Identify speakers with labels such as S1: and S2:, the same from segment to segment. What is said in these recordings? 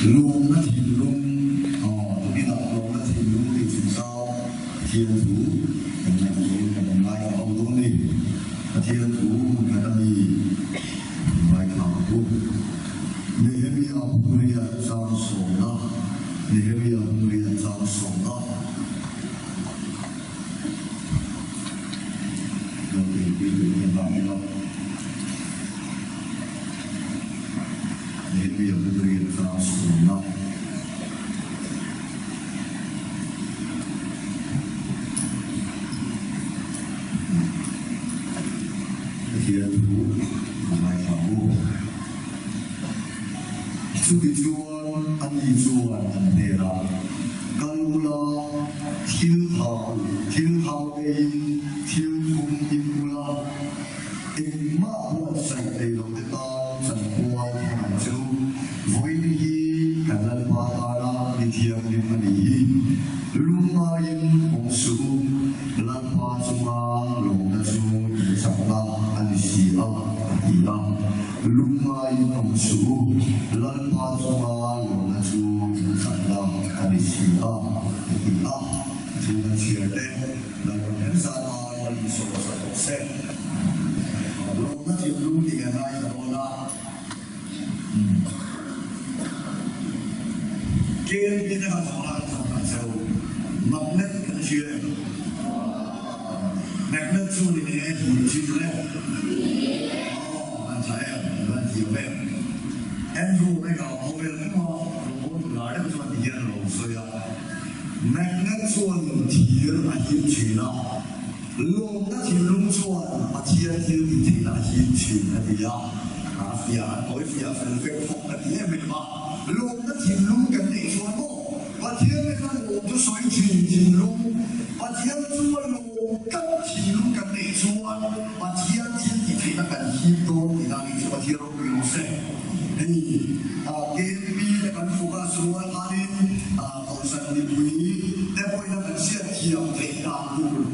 S1: 龙那天龙哦，这边的龙那天龙的至少天图，可能就来好多呢，天图可能来考过，你还没有不会张手呢，你还没有不会张手呢。 Maybe a little fast enough. Here too, my father. To be drawn and be drawn and there are Galula, Tilhau, Tilhum Imula, in Mapua Saint of the Arms and Boy. Với đi cả là ba la đi theo những anh đi luôn mai ông sư lan hoa chung ma lòng đã chung chẳng la anh sĩ đi la luôn mai ông sư lan hoa chung ma lòng đã chung chẳng la anh sĩ đi la chúng ta chia đây là một cái gia đình anh số số xe lòng đã chịu luôn thì ngày nay là Kiên biết là họ là thằng sâu mặc nét cái chuyện mặc nét cho nên em thì chuyện đấy anh thấy anh hiểu em dù bây giờ họ về cái mà muốn nói cái chuyện gì đó rồi à mặc nét cho nên thì là hiểu chuyện đó luôn nó thì luôn cho mà chia thì là hiểu chuyện là gì à phía đối phía phần việc học là gì em mà luôn nó thì luôn cái này cho nó và thiên cái con lô cho xoay chuyển luôn và thiên cho lô cái thì luôn cái này cho và thiên thì thấy là cái gì đó thì là cái cho thiên luôn sẽ thì cái bi là cái phụ cái số là cái cầu sản đi quý để bây giờ cái chuyện thiệp thấy làm luôn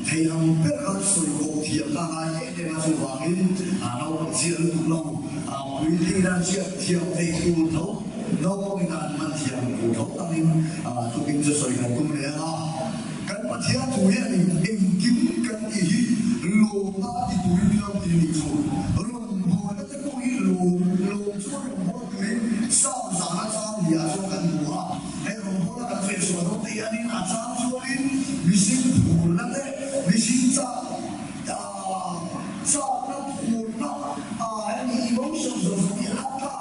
S1: thầy làm biết cái số cầu thiệp là cái để mà số vàng nó chuyện luôn lâu quý thì là chuyện thiệp thầy cụ thấu đâu cái ngàn man thiệp cụ thấu ta nên tụi mìnhจะสวยกันตรงนี้นะกันมาเที่ยวตัวนี้เองกินกันอีโลมาที่ตัวนี้เราที่นี่ช่วยโลหัวนั่นจะตัวนี้โลช่วยหัวตัวนี้สร้างสารสร้างยาช่วยกันหัวให้หัวแล้วกันเฟซบุ๊กที่อันนี้อาจารย์ช่วยวิสิตหัวนั่นเลยวิสิตจ้านั่นหัวนั่นอันนี้ emotions ตรงนี้ละก็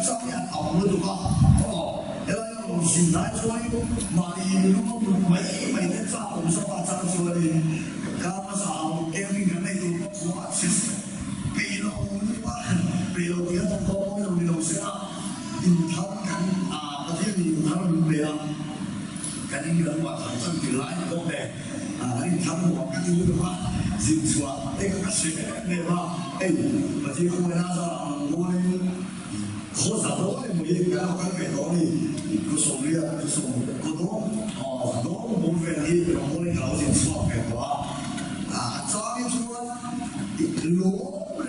S1: สร้างยาเอาเลยถูกป่ะ现在所以嘛，你如果每天早上说话早说的，干嘛少给你个那个不好吃，比如的话，比如你要多用的东西啊，你他跟那些你他们没有，跟你人话产生起来都的，你他们我跟你的话，是说那个是对吧？我结婚那时候我。可是我哋每日搞緊嘅講呢，個數呢個數個多多冇份啲，我哋搞成數嘅話，揸啲數攞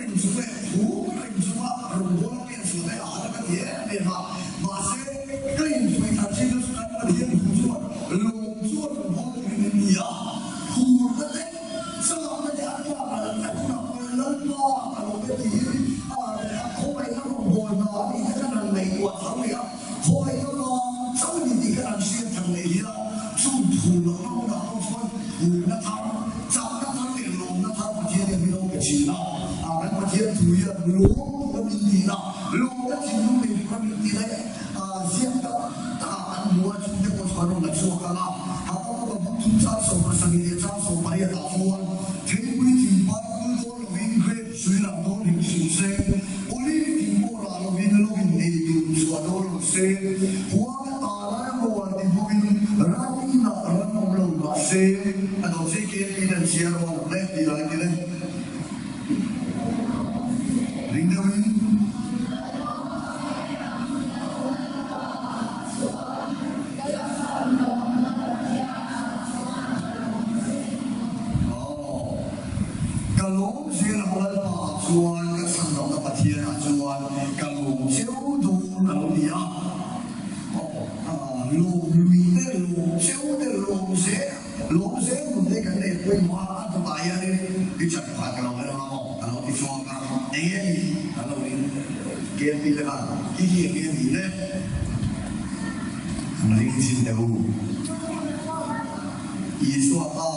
S1: 零數嘅，好零數啊，用嗰啲數嚟下得乜嘢？你話些跟住咪頭先都講乜嘢唔錯，用錯用好嘅嘢啊，好得咧，收乜嘢啊？我諗過，我嘅字好係咁外嘛。 我头里啊，开嗰個周年嘅人士嘅藤嚟啦，中途落嗰個後村換一頭，集一頭定龍一頭，或者你邊度嘅錢啦，咁或者佢啊攞嗰邊啲啦，攞一錢都未嗰邊啲咧，先得我中一個傳統嚟做㗎啦，嗰個普通揸數嘅生意揸數買一大貨，睇佢啲牌好多落邊佢水能多零錢聲，我呢啲波啦落邊我打來我的不平，讓你那讓我們把誰，都是給你的錢我來你來的嘞，林德榮。個龍是我來把轉個上頭的把天啊轉，個龍就都能力啊。xéo để lồng xé một cái này quên hóa cho bài này đi chặt phạt cái lòng này đâu cái lòng thì cho cái này cái lòng này kia đi là cái gì kia gì đấy mà đi xin đâu ý số ta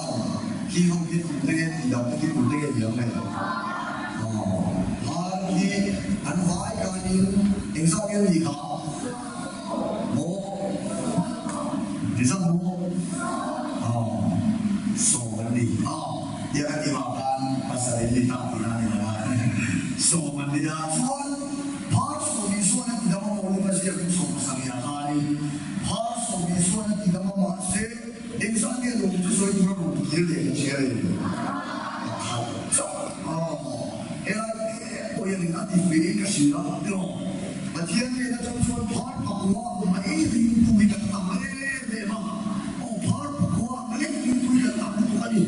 S1: khi không biết một cái gì đâu cái một cái gì đâu này khi anh phải cái gì sao cái gì cả một thì sao một so mandi dia kan dimakan pasal ini tak pernah dimakan so mandi dah cuan pas visual tidak mau oleh pasal aku so pasal yang lain pas visual tidak mau masih insan dia tu so itu baru dia dia yang nanti beri kasih lah, tu. Bagian dia dah cuman part pakua, mai itu kita tahu memang. Oh part pakua, mai itu kita tahu bukan ni.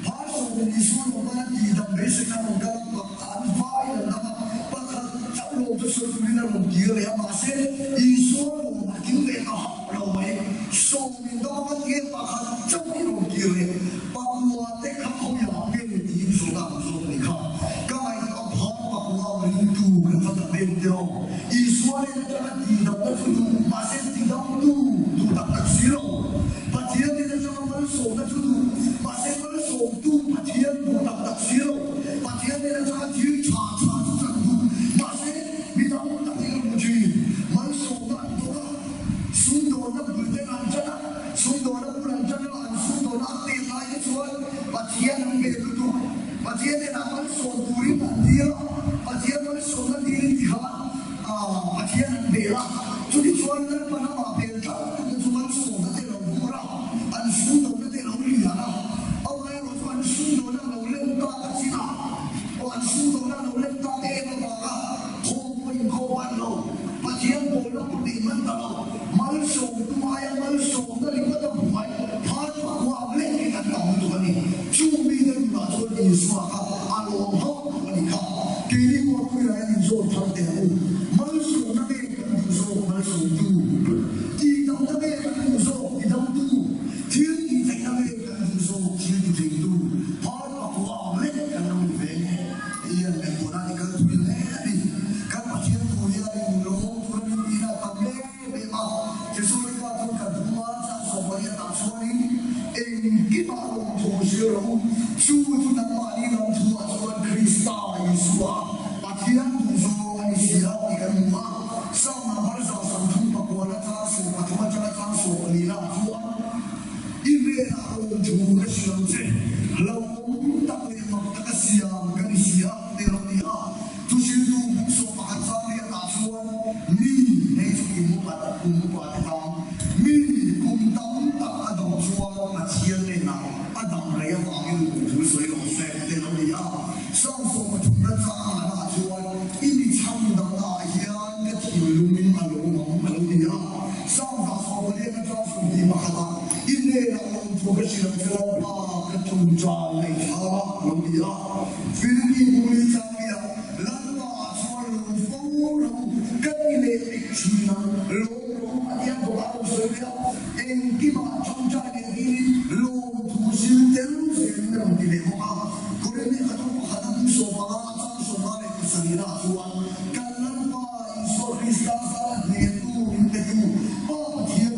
S1: Part so visual orang di dalam basic orang dalam anfai dalam pakar jauh tu so kita nak dia yang masih visual makin kita tahu mai. So kita orang dia pakar jauh orang dia pakua tekap kau yang dia di sudah so ni kan. Itu kata beliau, Iswar yang jangan tidak tertuju, masih tidak tu tak tersilau. Bagian tidak jangan masuk tertuju, masih masuk tu bagian tak tersilau. Bagian tidak jangan dicaca tertuju, masih tidak tak terpuji. Masuk tak tu, sundor nak berjalan jalan, sundor nak berjalan, sundor nak tiada Iswar. Bagian yang itu, bagian tidak masuk turi dia. Bagian mana soal diri dia, bagian bela. Jadi soal mana mana bela, cuma soal nanti orang murah, ansundo nanti orang liar. Orang yang ansundo nanti orang tak cina, ansundo nanti orang tak apa. Kau kawan lo, bagian bola putih mentah. Malsong tu ayam malsong dari mana buat? Hal aku boleh kita tahu tu ni. Cuma dia macam ni suaka, along hok ni kah. Kini waktu yang izor tertentu, masuk nanti masuk tu, tidak nanti masuk tidak tu, tidak nanti masuk tidak tu, hal apa boleh kan boleh, ia mengenai kalau tu ni, kan macam tu dia mulu, tu ni tidak boleh, memang sesuatu yang kan dua sesuatu yang tak suami, kita orang tu siapa, cuma tu nama ni orang tu asal Krista Yesus. Bagian tujuh manusia di rumah sama bersama sampai pakuan atas, macam-macam atas, lila tua. Ini aku juga selesai. Lalu tak boleh makan siang, kan siang di rumah. Tujuh tu musuh makan sampai atas tuan. Ni ibu bapa tam. Ni kumtam tak ada tuan macam ni nak. Ada mereka panggil tujuh orang saya di rumah. Sampai macam-macam. Ini cakap ayat ketilung alung dia. Sampai sampai dia cakap di mana. Ini orang juga siapa ketunjuk alung dia. Firman boleh cakap. Lalu asal orang ketilung Cina. Lalu dia berlaku saja. Engkau macam ini. Lalu tujuh terus yang dilewat. Kerana kalau ada musuh Sanira Tuhan, kenapa Yesus Kristus itu dia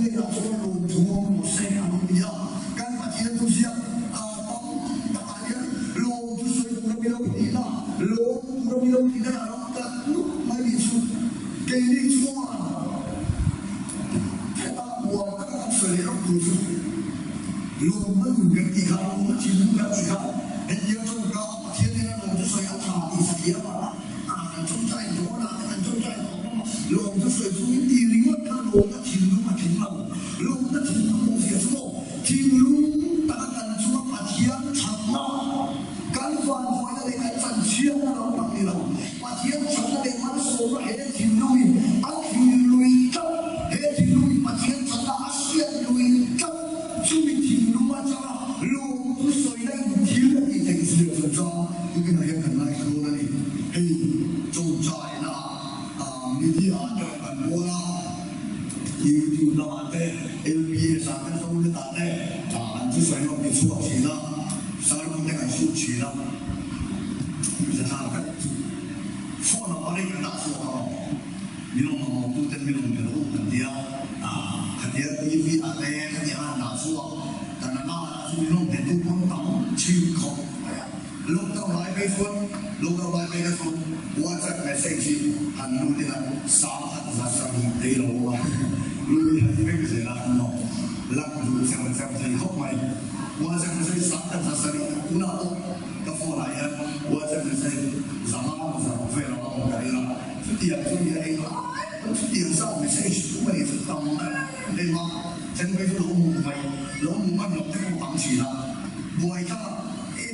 S1: tidak perlu Tuhan Musa dia, kan dia tu siap tak ada lo tu sudah bilang tidak tak lu mari su kini semua kita buat kan selera tu lu mengerti kalau cinta kita dia juga dia tidak lo saya tak siapa trong trai đó là cái trong trai đó mà lồng nó sợi xuống đi lính mất cả lồng nó chìm luôn mà chìm lòng lồng nó chìm lòng một phía số chìm luôn ta cần xuống mà chiếm chặt nó cán toàn gọi là để cái phần chiếm nó bằng gì đâu mà chiếm chặt là để mang số nó hết chìm lui ăn chìm lui trong hết chìm lui mà chiếm chặt là ăn xiên lui trong chú mình chìm luôn mà cho lồng nó sợi đây chiếm là gì thành sự phần do những cái này hiện thành lại luôn này hey trong trại là media cho bạn mua YouTube là bạn LPA sáng cái sau 之所以我哋出錢啦，所以我哋係輸錢啦。其實係嘅，可能我哋嘅大數啊，你諗下，都真係諗到咁啲啊，佢哋依啲啊咧，佢哋啊大數啊，但係嘛，你諗到都講到超級係啊，錄到來俾分，錄到來俾嘅分，我真係識字，行路啲啊，3地路啊，路係點嘅先啦，ลักดูเซลล์ที่เข้าไปว่าจะไม่ใช่สัตว์แต่สัตว์อุณหภูมิก็พอไหลอ่ะว่าจะไม่ใช่สามารถจะเฟรเราเอาไปละทุกอย่างทุกอย่างเองทุกอย่างสร้างไม่ใช่ชุดไม่ได้ทำได้ได้มาฉันไม่รู้มุมไปรู้มุมมันหลบที่มันต่ำชีละบวยก็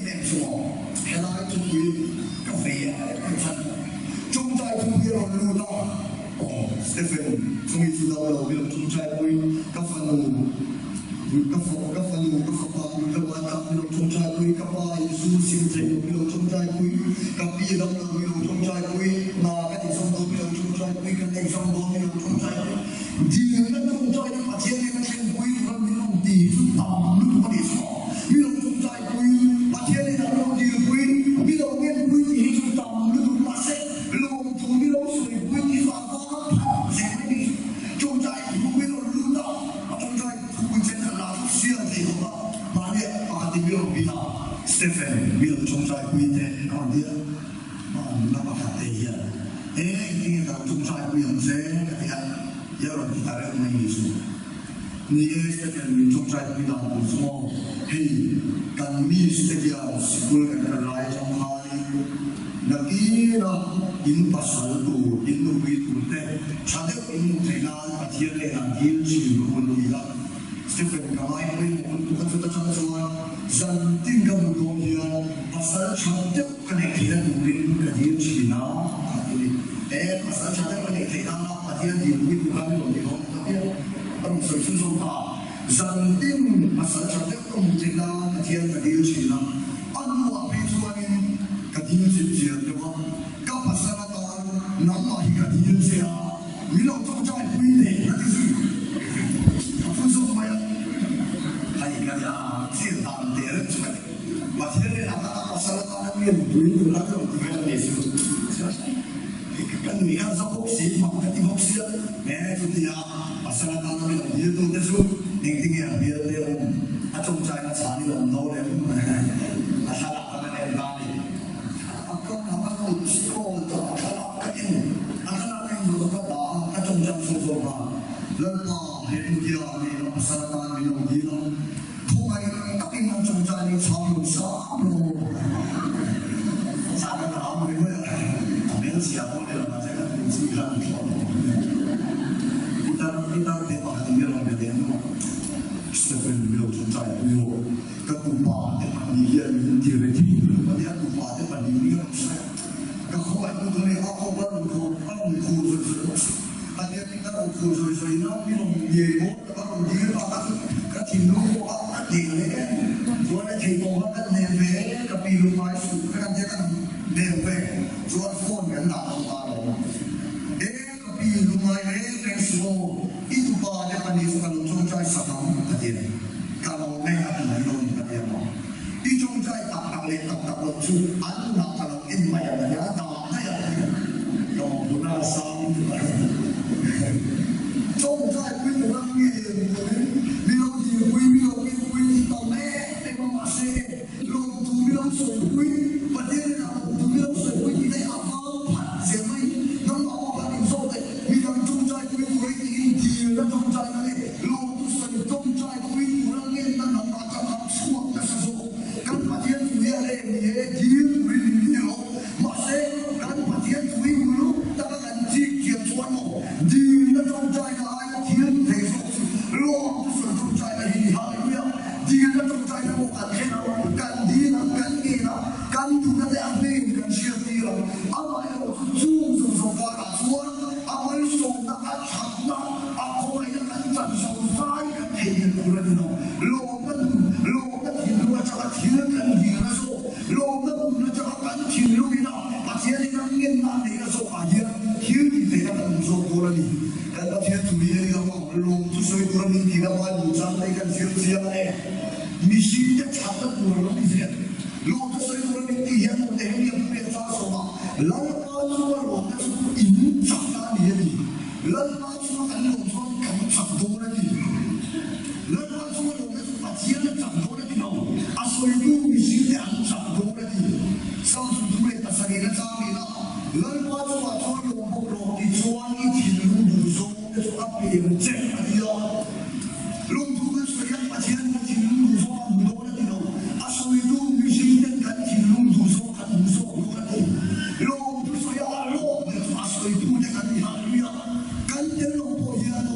S1: แบบชัวร์เฮลัยทุกอย่างกาแฟฉันจงใจทุกอย่างเรารู้ละโอ้สเตฟานตรงนี้สุดเราเรื่องจงใจคุยกับฟันนูกับฟันกับปากกับว่าทำเราจงใจคุยกับว่าสู้สิ่งใจเราจงใจคุยกับพี่เราจงใจคุยมากันที่สองเราจงใจคุยกันในสองเราจงใจดีนั้นจงใจในประเทศนี้มันเป็นคุยเราไม่ต้องดีสุดต่ำนึกว่าดีสองมีเราจงใจคุยประเทศนี้เราดีคุยมีเราเงินคุยที่สุดต่ำนึกว่าเซ็ตเราถูกมีเราสวยคุยที่ฟ้าเซ็ตไม่ดีจงใจคุยเรารู้ต่อจงใจคุยเช่นนั้นเชื่อใจว่ามาเนี่ยปกติเราพิธาสเตฟานเราจงใจคุยแต่ก่อนเดียวเราปกติที่เราจงใจคุยอย่างเช่นกันเนี่ยเราพิธาเรื่องไม่มีส่วนนี่สเตฟานจงใจคุยตามผู้สมัครให้การมีสเตดียมสิบวันกันหลายจังหวัดนักกีฬาอินปัสสาวะตัวอินดูวิถุนเตชาเดวอินมุทัยนาอาทิตย์เลยนักกีฬาชิลคนดีละสเตฟานก็ไม่เป็นคนทุกคนจะทำส่วนจันทิงกับมุขเฮียปัสสาวะชาเดวกันเองที่นั่นดูดินักกีฬาชิลนะปัสสาวะชาเดวกันเองที่นั่นอาทิตย์ดีวิถุนกันดูดิเขาต้องสวยสุดๆตาจันทิงปัสสาวะชาเดวกับมุทัยนาอาทิตย์นักกีฬาชิลนะอันว่าเป็นส่วนกับที่นี่เสียแต่ว่ากับภาษาตอนน้ำมันกับที่นี่เสียวิโรจน์จงใจคุยเด็กนั่นคือผู้ชมไปให้กันยาเสียตามเดือดใช่ไหมมาที่นี่เราต้องภาษาตอนนั้นมีตัวนี้ตัวนั้นก็มีกันเด็กสุดกันมีการสอบสีมากันที่บอกเสียแม้ทุกอย่างภาษาตอนนั้นมีเยอะตัวเดียวจริงๆอย่างเดียวเดียวอาจงใจภาษาที่เราโน้ตเลยภาษาละมันเองบ้างก็ทำให้เราชิโก้ต่อขนาดกันขนาดนั้นดูก็ด่าก็จงจำสุดๆมาแล้วก็เห็นเดียวนี่เราภาษาตอนนี้เราดีเราทุกวันกับที่มันจงใจในชาวลูกสาวเราสารกันเอาไม่ได้ไม่ต้องเสียคนเดียวมาใช้กันเป็นสิ่งที่เราชอบkita tengok hati dia orang dia tengok Stephen Bill jumpa Bill ketupat depan dia dia berarti dia ketupat depan diaก็เขาไอ้ตัวนี้เขาบ้านเขาบ้านเขาอันนี้kitaเขาสวยๆนะพี่น้องเยี่ยมบ้านเยี่ยมมากก็ทิ้งลูกอ่ะดีเลยตัวนี้ทิ้งตัวก็เนเว่กับปีลูกไม้สุดก็กันเจอกันเนเว่ส่วนคนกันหนาตาเรากับปีลูกไม้เป็นสโลitu pada panis kalau congcai sakam kadir kalau mereka tidak lon kadir di congcai tak lecu anu kalau ini banyak tak saya kalau benar sam congcai pun orang ni bilang dia pun tak memang masih lon tu bilang soi pada nak tu bilang soi kita apa siapa nak apa ni soi bilang congcai punเราจงใจเลยโลกทุกส่วนจงใจคุยเรื่องเงินนั่นเราจะทำช่วงกระสุนกันปะเทียนคุยอะไรเนี่ยยิ้มวินเดียวมาเซ่กันปะเทียนคุยรู้แต่ละกันจีเกี่ยวชวนหมดดีนะจงใจนะไอ้เทียนเทสุโลกทุกส่วนจงใจนะดีหายเรื่องดีนะจงใจนะบอกกันแค่เรากันดีนะกันเกนะกันดูนะแต่อันนี้กันเชื่อตีเราอะไรเราจู้ส่งส่งการชวนอะไรส่งนะอัดฉันนะจันทร์สองฟ้ากันเห็นตัวนี้เนาะโลกมันที่รู้จักเทียนกันดีนะโซโลกมันรู้จักกันที่รู้ดีนะปัจจัยนี้นั่งเงินนั่นเองโซอาเดียเทียนที่เด็กมันโซตัวนี้แต่ถ้าเทียนตัวนี้เราบอกโลกทุกส่วนตัวนี้ที่เราว่าอยู่จังเลยกันเสียเลยมี ตัวเราที่เสียลูกจะสวยตัวนี้ที่ยังไม่ได้ยังไม่ได้ฟ้าสว่างแล้วมาชัวร์หลงนะอินจักรนี่ดีแล้วมาชัวร์กันหลงชัวร์กันจักรตัวนี่แล้วมาชัวร์หลงนะปัจจัยจักรตัวนี่เราอาศัยดูมิสิเดอันจักรตัวนี่สังสุดเลยตัดสินใจนี่นะแล้วมาชัวร์ชัวร์หลงพวกเราที่ชัวร์นี่ที่รู้ดูโซ่จะชัวร์เป็นเจ็บอะไรอย่างลุงทุกคนสวยปัจจัยที่รู้ดูโซ่ดูโซ่นี่เราอาศัยดูมิสิเดกันที่รู้ดูโซ่กันดูโซ่ดูนี่ลุงทุกคนอาลูกอาศัยดูเด็กกันที่ฮารุยากันเดินลงไปยาโน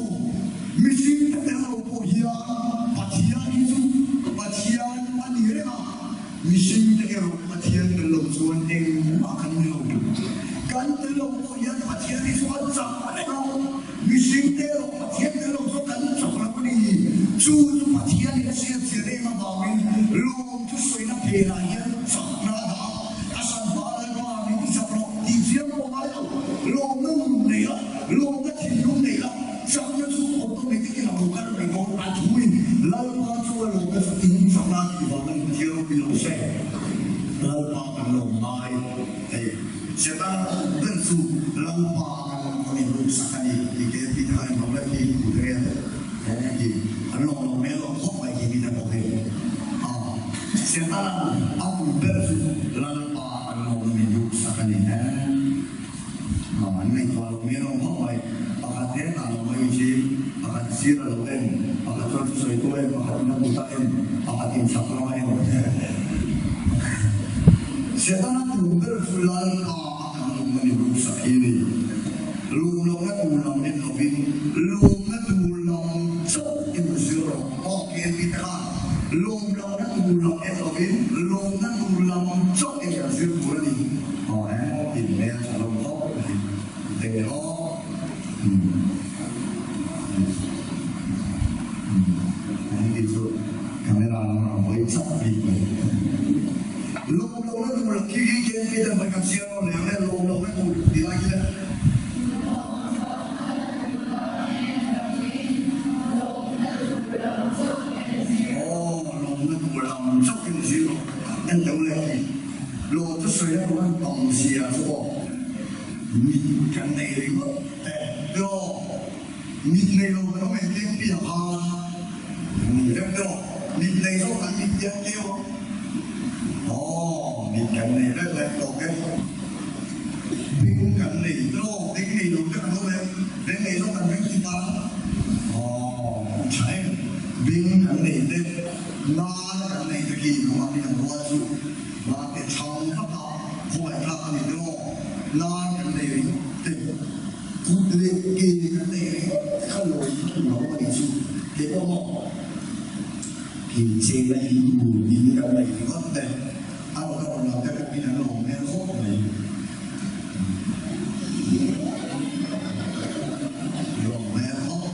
S1: มิสิเดลงไปยาปัจจัยที่ปัจจัยอันนี้เรื่องมิสิเดลปัจจัยเป็นลงส่วนเองมาคันเรากันเดินลงไปยาปัจจัยที่ส่วนจับเรามิสิเดลปัจจัยเดินลงส่วนกันจับเรานี่จู่ๆปัจจัยนี้เสียเสียเรื่องมาบ้างลุงทุกคนนับเพลายันจับนาดาอาศัยบ้านบ้านนี้จับเราที่เสียงมาแล้วลุงนุ่มเนี่ยลุงก็ทิ้งลุงเนี่ยจับนั่นสู้คนต้องไม่ที่เรากันไปก่อนอันช่วยแล้วมาช่วยลุงก็ทิ้งจับนาที่บ้านที่เราไปลงเส้นแล้วมากันลงไม้เสร็จแล้วเดินสู่แล้วมากันคนนี้รู้สักนิดที่เกิดที่ทางเราได้ที่กุฎเรียนที่อันลงไม่ลงเข้าไปที่มีแต่บอกเองเสร็จแล้วเอาเดินสู่แล้วมากันลงไม่รู้สักนิดในตัวเราไม่ลงเข้าไปปากเทนเราไม่ชิมปากซีเราเองปากชนสวยตัวเองปากนักบุตรเองปากกินสับเราเองเสร็จแล้วลุงเดินสู่แล้วมากันลงไม่รู้สักนิดลุงลงแล้วลุงลงเนี่ยเราวิ่งลุงแล้วลุงลงจบที่มือเสือเราออกเกณฑ์พิธาลุงลงแล้วลุงลงเนี่ยเราวิ่งลุงแล้วลุงลงจบที่มือเสือเรานี่อ๋อติดแม่จะลงโต๊ะเดี๋ยวนี่ที่สุดคาเมราเราไว้จับดีเลยลุงลงแล้วลุงลงที่เกณฑ์พิธาไปกับเสือเราเนี่ยลุงลงแล้วลุงดีอะไรกันชอบกินซีโร่นั่นเดี๋ยวเลยโลจะสวยแล้วมันต้องเสียทุกคนมีกันในหรือว่าแต่โลมีในโลก็ไม่เลี้ยงเปียกอ่ะมีแล้วโลมีในโลกันมีเดียวเดียวอ๋อมีกันในเรื่องอะไรโลกันมีกันในโลดิ้งในโลกันโลเลยดิ้งในโลกันไม่กี่บาทอ๋อใช่ดิ้งกันในเด็กน้ากันในตะกี้ของมันนี่มันว่าสุดมาเป็นชาวพระพาคอยพระนี่ด้วยน้ากันในเด็กทุกเรื่องเกี่ยกันในข้าลอยที่เราไม่ได้สุดเด็กก็บอกพี่เชื่อได้ดูดีกันในก็แต่เอาเราจะเป็นพี่น้องแม่โคตรเลยลงแม่โคตร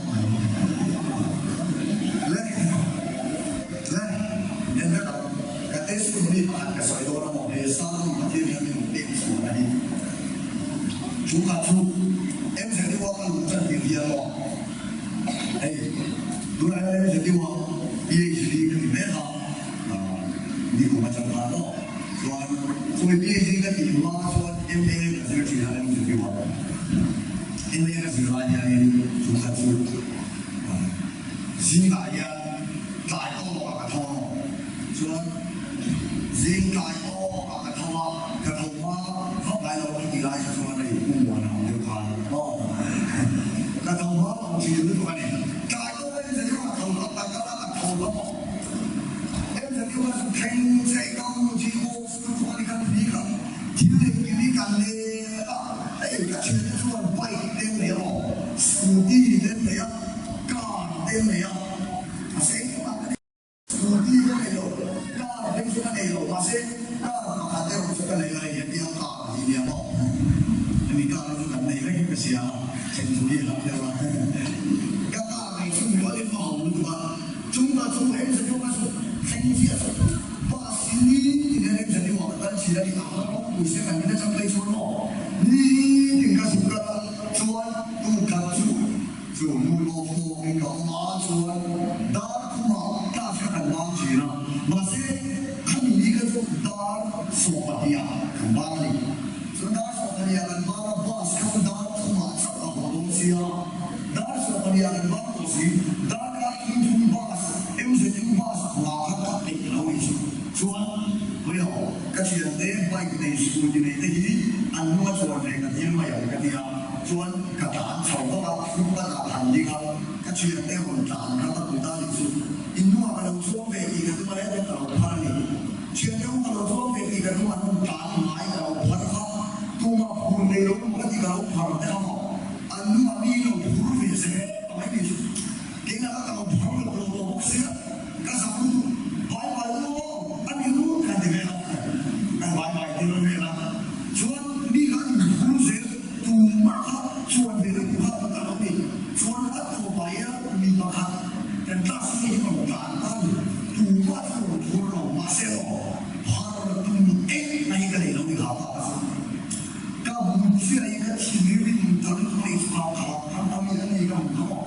S1: นี่ผ่านกระสายโดนเราเฮซ่าที่นี่มีเด็กสูงอันนี้ชุกชุกเอ็มเสร็จที่ว่ามันจะดีเดียวเอ้ดูแลเอ็มเสร็จที่ว่าPhD กันแม่ค่ะนี่ผมมาจากลาโน่ส่วนคุยPhD กันที่มาส่วน MA กันที่ที่อะไรมันจะที่ว่า MA กันที่ว่าเนี่ยชุกชุกสิ่งไหนอะหลายตัวกับทองส่วนสิ่งใดก็กระทำว่าเข้าไปเราไม่กี่รายจะทำอะไรผู้วันเอาเดียวกันก็กระทำว่าบางทีรู้ตัวนี่กายก็ไม่ได้ว่าทำแล้วแต่ก็แล้วทำแล้วเอ็มจะที่ว่าแข่งใช้กำลังที่โอ้ทุกคนกันดีกันที่เล่นกินกันเลยไอ้กระเชื่อส่วนไปเต็มเลยสกูตี้เต็มเลยการเต็มเลยเซ็งมากสกูตี้เต็มเลยเป็นสุนัขเองหรอมาเซ่ก็มาแต่สุนัขอะไรอย่างเดียวก็ทีเดียวบอกอันนี้ก็สุนัขในเรื่องเสียเช่นสุนัขเดียวกันก็ตาในช่วงวันที่มองดูว่าช่วงเอ็มจะช่วงแข่งเสียว่าสิ่งนี้ที่เอ็มจะได้บอกกันสิ่งที่ต่างกันดูเสียกันไม่ได้จำเป็นชวนหรอกนี่ถึงกับสุนัขชวนดูกันชวนมูลโลโก้กับมาชวนดาร์คุมาตาเสียกันบางทีนะมาเซ่ cái chuyện đấy vai cái số như này thì anh mua cho này cái gì mà有cái gì啊，专个打草个啊，不把它盘的啊，cái chuyện đấy còn trả nó ta cũng ta lịch sử, in mua cái đầu số về thì cái mà đấy cái đầu盘này, chuyện đấy cái đầu số về thì cái mà nó trả lại cái đầu盤khác, tu mà buồn này lúc mà cái đầu盤đấy không, anh mua đi nó buồn về sẽ mấy cái gì, cái nào cái đầu盤nó bốc xí, cái sao vài vài luôn, anh đi luôn cái gì vậy? Anh vài vài thì nó về là, chuyện đi cái buồn sẽ tu mà khác, chuyện về nó cũng khác cái đầu này, chuyện cái đầu bài á mình mà khác, cái ta sẽ đi vào đàn tan, tu mà tu nó mà sẽ lo, phá nó tu ấy này cái này nó bị khác à? Cái buồn sẽ là cái chuyện này mình thằng nó phải phá thằng nó mới cái này cái không có,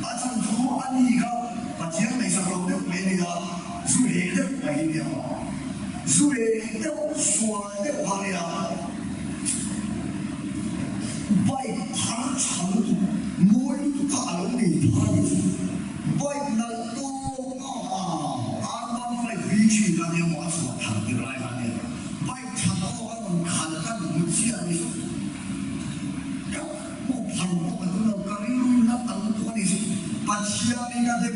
S1: anh thằng chú anh đi cái, và chỉ là sao lo được mấy này là, dù hết được mấy này à, dù hết được xóa được mấy này à. Vậy thằng thằng mỗi cả lũ đi thay, vậy là tôi anh đang phải vị trí là những món đồ thằng cái này này, vậy thằng đó anh khăn cái một chiếc này, cái một thằng đó nó cái lui nó tăngตัวนี้ปัจจัยนี้ก็เด็ก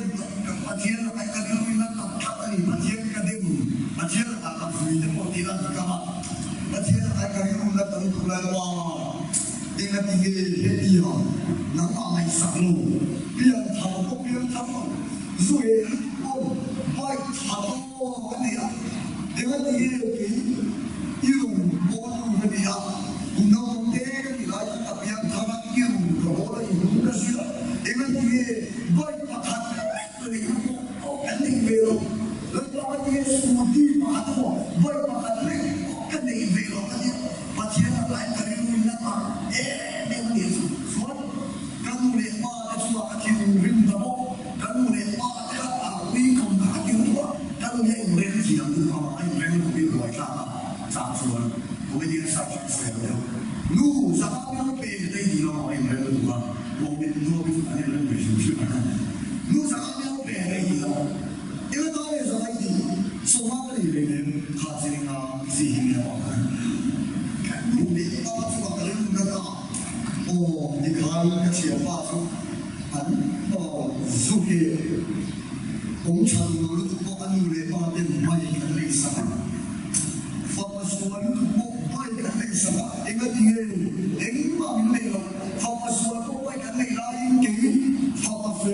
S1: ปัจจัยอะไรก็เด็กlui nó tăng cái nàyปัจจัยก็เด็กปัจจัยอะไรก็ฟื้นจะหมดที่นั่นก็มาปัจจัยอะไรก็เด็กlui nó tăngตัวแล้วIngat tinggi dia, nama mai saklu, biar tahu biar tahu, zui pun baik tahu dia. Ingat tinggi dia, ilmu bodoh dia, undang dia dia biar tahu ilmu bodoh ilmu dia. Ingat tinggi baik pakat dia, kandung belok, lepas dia sudi pakat baik pakat dia, kandung belok dia, macam lain kali nên điều suốt các môn luyện ba các chú bạn chịu vinh và bốc các môn luyện ba các bạn quy cùng cả cứu nữa các môn luyện lên chỉ là từ họ anh lên một điều gọi ra giảm xuống của cái điều sao sẽ được lu giá nó về đây thì nó hỏi anh lên được không một bên mua cái anh lên về xuống xuống lu giá nó về đây thì nó因为当年在一起说话的里面他这个是很好看路里大出把人那个哦，你看那些发出很哦，苏给工厂路都不按路里把的卖个类啥，发说路都不卖个类啥，因为这个因嘛没了，发说都卖个类啦，因给发说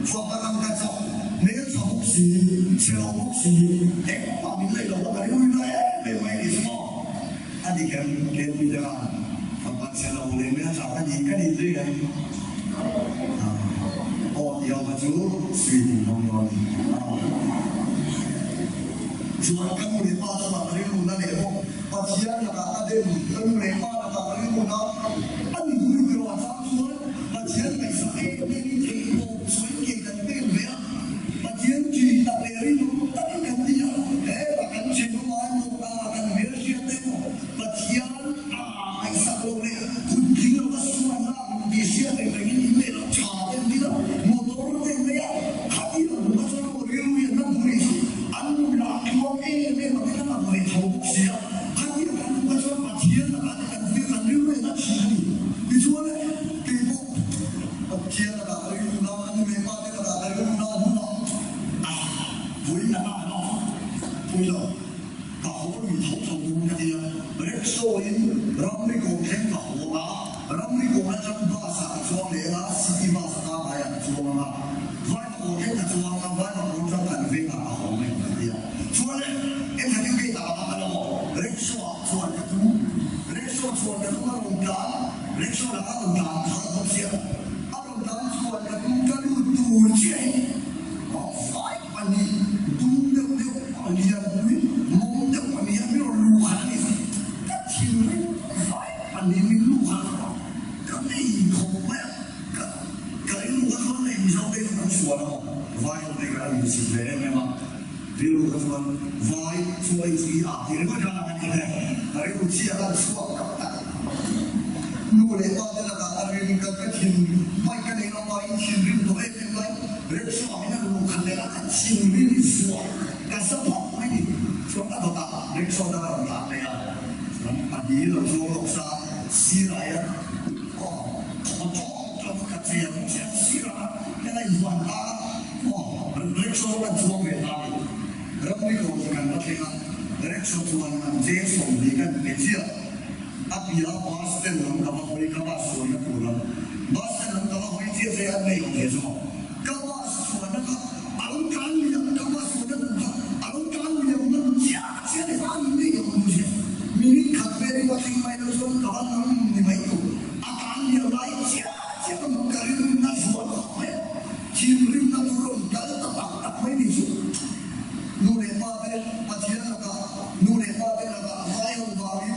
S1: 发人家走，没有炒不起，炒不起，因嘛没了，我感觉没卖的什么。anh đi kèm đi ra bạn sẽ lâu lên với sao cái gì dưới đây thì ông bà chú suy tìm không rồi chú anh các môn ba cho bạn thấy luôn đó để không và chỉ là cả đêm các môn ba là bạn thấy luôn đó anh vui rồi sao chú và chỉ là ngày sáng đi thì một số những cái tên về và chỉ chỉ tập để đi tất cả những gì thế và cái chuyện của anh một là cái việc chuyện tên và chỉ anh sắp lâu này cũng chỉ là cái số là đi xe này phải đi về nó trả tiền đi đâu một số nó tiền đấy hãy là một số nó riêng biệt nó vui anh là chúa ấy nên mà cái nó là người thầu bốc xí hãy là một số mà chỉ là cái việc là riêng biệt nó chỉ đi chúa đấy cái bộ chia là cả cái nó anh về qua cái là cái nó vui là nó vui rồi cả hội thầu thầu cái gì rét sôi rắm đi cùng thêm cả hồ lá rắm đi cùng trong ba sản xuống để lá xí ba sản bài ăn xuống mà vai hồ thêm là xuống mà vai hồ trong cảnh về cả hồ mình cái gì xuống đấy em thấy cái gì tạo ra nó rét sôi xuống cái thú rét sôi xuống cái thú nó lồng đá rét sôi là nó lồng đá thằng không xịn nó lồng đá xuống cái thú cái đu tù chết nó phải anh đi tu được được anh đi ăn quý mong được anh đi ăn biết lu hả đi các chiều đấy phải anh đi biết lu hả cái này không biết cái lu hả này sao đây không xua đâu vai đây cái gì xịt về em mà ví dụ cái phần vai xua gì thì nó có ra là cái này cái lu chia ra xua các bạn lu này bao giờ là cái này cái chuyện mai cái này nó mai chuyện riêng của em lại rét xua này nó lu khăn này là chuyện riêng xua cái sao bảo này xua cái đó ta rét rick so da ram ta le ya a di lo zo lo sa si la ya ko to ka che ya si la ya la yuan ta rick so la zo me ta ram ni ko kan ta le rick so tu an je so ni kan ke chia apia Boston lam ka ba hoi ka ba so na pura Boston lam ka ba hoi je se an nei ke so ka ba so na ka alun kan ni ka ba so na alun kan ni na ja se ne ba ni yo mu je mi ka pe ri ba ting mai no so ka ba nam ni mai ko a kan ni lai ja ja ka ka ri na so ba chi ri na tu ro ka ta ba ta mai ni so nu ne pa pe pa thia na ka nu ne pa pe na ka mai ho ba ri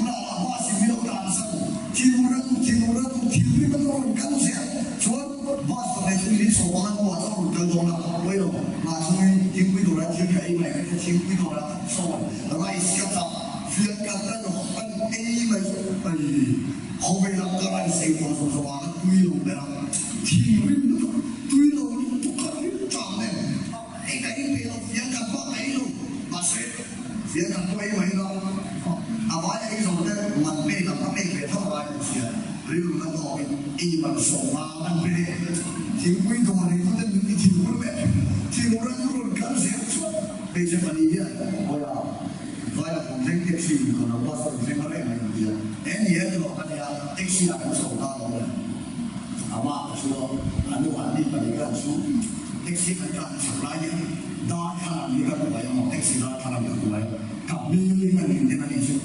S1: na ba si mi ka sa chi ru ra tu chi ri ka ro ka se so ba so ne tu ni so ba ko so ka zo na wei lo ma so ni ting wi do ra chi ka ai mai ka ting wi do ra so ra i ska ta phía cả ta nó ăn ai mà ai không phải làm cái này sẽ có số số ăn tuy lâu đấy là thì mình tuy lâu cũng có những trò này ai cái này là phía cả bao ấy luôn mà sẽ phía cả bao ấy nó à vậy ấy rồi đấy mình bây giờ nó bây giờ thôi rồi phía ví dụ nó gọi y bằng số mà mình bây thì quy đồ này nó đến những thì nó vậy thì nó rất luôn cảm giác bây giờ mình đi bây giờ vai la con gente che con la vostra sempre mai via e niente lo che ha e si ha soltanto ama suo anu anni per il calcio e si fa già supply da kana ni ka ba yo e si da kana ni ka ba ka mi ni ma ni ni na ni su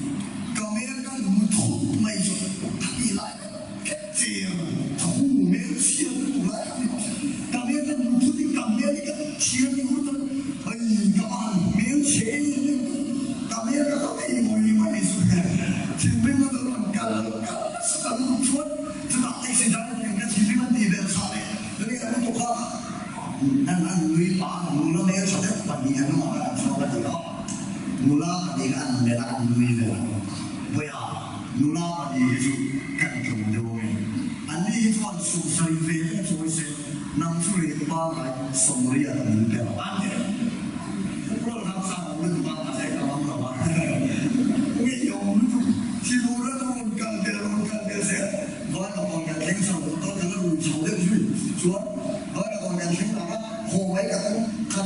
S1: ka me ka lu tu mai su ni la che ti tu me si tu la ka me ka lu tu di ka me ni ka chi ni ku ta ai ka ba me che kami akan kami mau isu cium itu kalau tuan tidak sejalan dengan cium tidak sahaja jadi kami tukar dan lui pak mula dia sahaja pandian orang sahaja dia mula pandian dia lui dia boleh mula pandian itu kan kemudian andi itu kan susah itu susah nampak lepas semua yang dia andi kalau nak sama itu bangsa saya kalau chỉ đủ ra đâu cần tiền xe nói là còn nhận tính sau đó là nó đủ sáu đêm duy xuống nói là còn nhận tính là hồ mấy cả cho